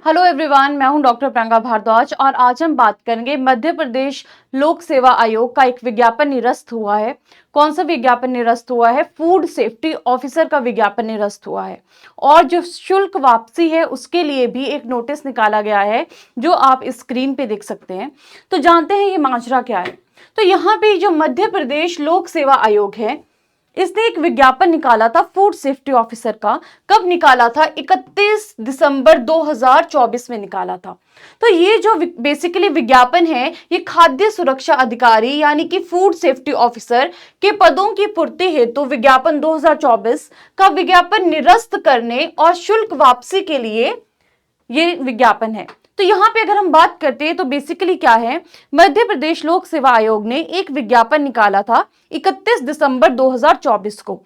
Hello everyone, मैं हूं doctor Priyanka Bhardwaj और आज हम बात करेंगे मध्य प्रदेश लोक सेवा आयोग का एक विज्ञापन निरस्त हुआ है। कौन सा विज्ञापन निरस्त हुआ है? फूड सेफ्टी ऑफिसर का विज्ञापन निरस्त हुआ है और जो शुल्क वापसी है उसके लिए भी एक नोटिस निकाला गया है जो आप स्क्रीन पे देख सकते हैं। तो जानते हैं ये माजरा क्या है। तो यहाँ पे जो मध्य प्रदेश लोक सेवा आयोग है इसने एक विज्ञापन निकाला था फूड सेफ्टी ऑफिसर का। कब निकाला था? 31 दिसंबर 2024 में निकाला था। तो ये जो बेसिकली विज्ञापन है ये खाद्य सुरक्षा अधिकारी यानी कि फूड सेफ्टी ऑफिसर के पदों की पूर्ति हेतु विज्ञापन 2024 का विज्ञापन निरस्त करने और शुल्क वापसी के लिए ये विज्ञापन है। तो यहाँ पे अगर हम बात करते हैं तो बेसिकली क्या है, मध्य प्रदेश लोक सेवा आयोग ने एक विज्ञापन निकाला था 31 दिसंबर 2024 को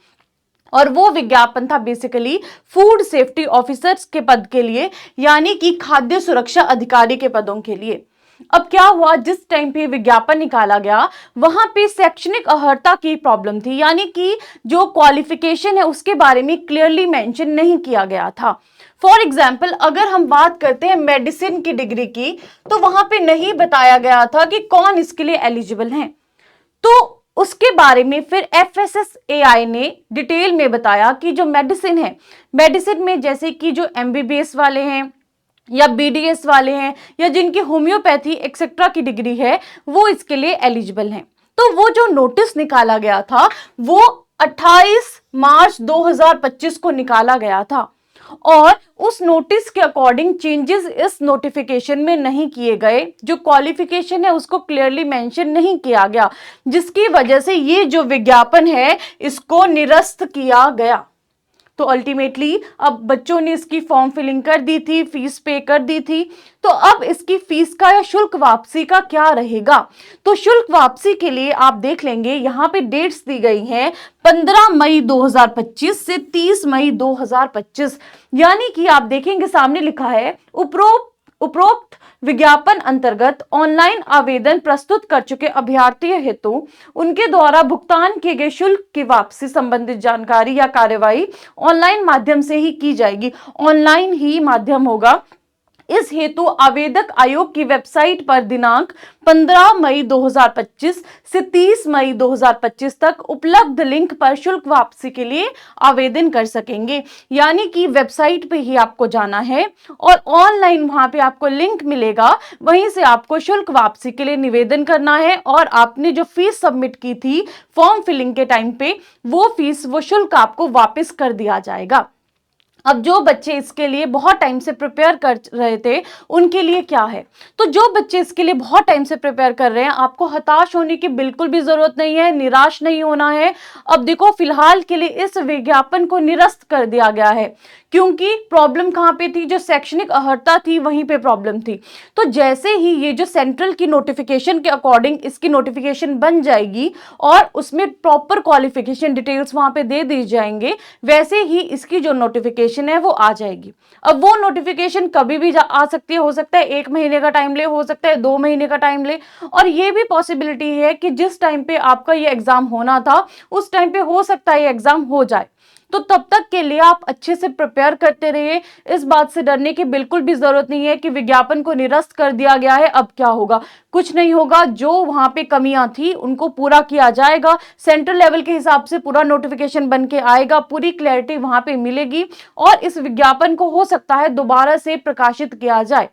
और वो विज्ञापन था बेसिकली फूड सेफ्टी ऑफिसर्स के पद के लिए यानी कि खाद्य सुरक्षा अधिकारी के पदों के लिए। अब क्या हुआ, जिस टाइम पे विज्ञापन निकाला गया वहां पे शैक्षणिक अर्हता की प्रॉब्लम थी, यानी कि जो क्वालिफिकेशन है उसके बारे में क्लियरली मेंशन नहीं किया गया था। फॉर एग्जाम्पल अगर हम बात करते हैं मेडिसिन की डिग्री की तो वहां पे नहीं बताया गया था कि कौन इसके लिए एलिजिबल है। तो उसके बारे में फिर FSSAI ने डिटेल में बताया कि जो मेडिसिन है, मेडिसिन में जैसे कि जो MBBS वाले हैं या BDS वाले हैं या जिनकी होम्योपैथी एक्सेट्रा की डिग्री है वो इसके लिए एलिजिबल हैं। तो वो जो नोटिस निकाला गया था वो 28 मार्च 2025 को निकाला गया था और उस नोटिस के अकॉर्डिंग चेंजेस इस नोटिफिकेशन में नहीं किए गए। जो क्वालिफिकेशन है उसको क्लियरली मेंशन नहीं किया गया, जिसकी वजह से ये जो विज्ञापन है इसको निरस्त किया गया। तो अल्टीमेटली अब बच्चों ने इसकी फॉर्म फिलिंग कर दी थी, फीस पे कर दी थी। तो अब इसकी फीस का या शुल्क वापसी का क्या रहेगा? तो शुल्क वापसी के लिए आप देख लेंगे यहाँ पे डेट्स दी गई हैं 15 मई 2025 से 30 मई 2025, यानी कि आप देखेंगे सामने लिखा है उपरोक्त विज्ञापन अंतर्गत ऑनलाइन आवेदन प्रस्तुत कर चुके अभ्यर्थी हेतु उनके द्वारा भुगतान किए गए शुल्क की वापसी संबंधित जानकारी या कार्यवाही ऑनलाइन माध्यम से ही की जाएगी। ऑनलाइन ही माध्यम होगा। इस हेतु आवेदक आयोग की वेबसाइट पर दिनांक 15 मई 2025 से 30 मई 2025 तक उपलब्ध लिंक पर शुल्क वापसी के लिए आवेदन कर सकेंगे। यानी कि वेबसाइट पे ही आपको जाना है और ऑनलाइन वहां पे आपको लिंक मिलेगा, वहीं से आपको शुल्क वापसी के लिए निवेदन करना है और आपने जो फीस सबमिट की थी फॉर्म फिलिंग के टाइम पे वो शुल्क आपको वापस कर दिया जाएगा। अब जो बच्चे इसके लिए बहुत टाइम से प्रिपेयर कर रहे थे उनके लिए क्या है? तो जो बच्चे इसके लिए बहुत टाइम से प्रिपेयर कर रहे हैं आपको हताश होने की बिल्कुल भी जरूरत नहीं है, निराश नहीं होना है। अब देखो फिलहाल के लिए इस विज्ञापन को निरस्त कर दिया गया है क्योंकि प्रॉब्लम कहां पे थी? जो शैक्षणिक अर्हता थी वहीं पे प्रॉब्लम थी। तो जैसे ही ये जो सेंट्रल की नोटिफिकेशन के अकॉर्डिंग इसकी नोटिफिकेशन बन जाएगी और उसमें प्रॉपर क्वालिफिकेशन डिटेल्स वहां पे दे दी जाएंगे, वैसे ही इसकी जो नोटिफिकेशन है वो आ जाएगी। अब वो नोटिफिकेशन कभी भी आ सकती है, हो सकता है 1 महीने का टाइम ले, हो सकता है 2 महीने का टाइम ले, और ये भी पॉसिबिलिटी है कि जिस टाइम पे आपका ये एग्जाम होना था उस टाइम पे हो सकता है ये एग्जाम हो जाए। तो तब तक के लिए आप अच्छे से प्रिपेयर करते रहिए। इस बात से डरने की बिल्कुल भी जरूरत नहीं है कि विज्ञापन को निरस्त कर दिया गया है अब क्या होगा। कुछ नहीं होगा, जो वहां पे कमियां थी उनको पूरा किया जाएगा। सेंट्रल लेवल के हिसाब से पूरा नोटिफिकेशन बन के आएगा, पूरी क्लैरिटी वहां पे मिलेगी और इस विज्ञापन को हो सकता है दोबारा से प्रकाशित किया जाए।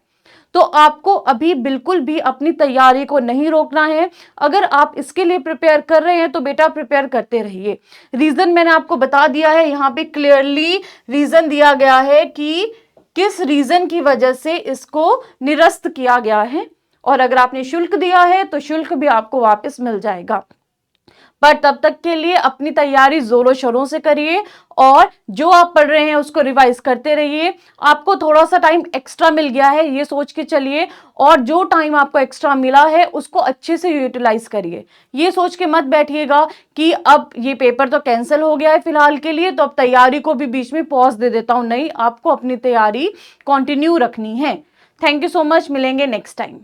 तो आपको अभी बिल्कुल भी अपनी तैयारी को नहीं रोकना है। अगर आप इसके लिए प्रिपेयर कर रहे हैं तो बेटा प्रिपेयर करते रहिए। रीजन मैंने आपको बता दिया है, यहाँ पे क्लियरली रीजन दिया गया है कि किस रीजन की वजह से इसको निरस्त किया गया है और अगर आपने शुल्क दिया है तो शुल्क भी आपको वापस मिल जाएगा। पर तब तक के लिए अपनी तैयारी जोरों शोरों से करिए और जो आप पढ़ रहे हैं उसको रिवाइज करते रहिए। आपको थोड़ा सा टाइम एक्स्ट्रा मिल गया है ये सोच के चलिए और जो टाइम आपको एक्स्ट्रा मिला है उसको अच्छे से यूटिलाइज करिए। ये सोच के मत बैठिएगा कि अब ये पेपर तो कैंसिल हो गया है फिलहाल के लिए तो अब तैयारी को भी बीच में पॉज दे देता हूं। नहीं, आपको अपनी तैयारी कंटिन्यू रखनी है। थैंक यू सो मच, मिलेंगे नेक्स्ट टाइम।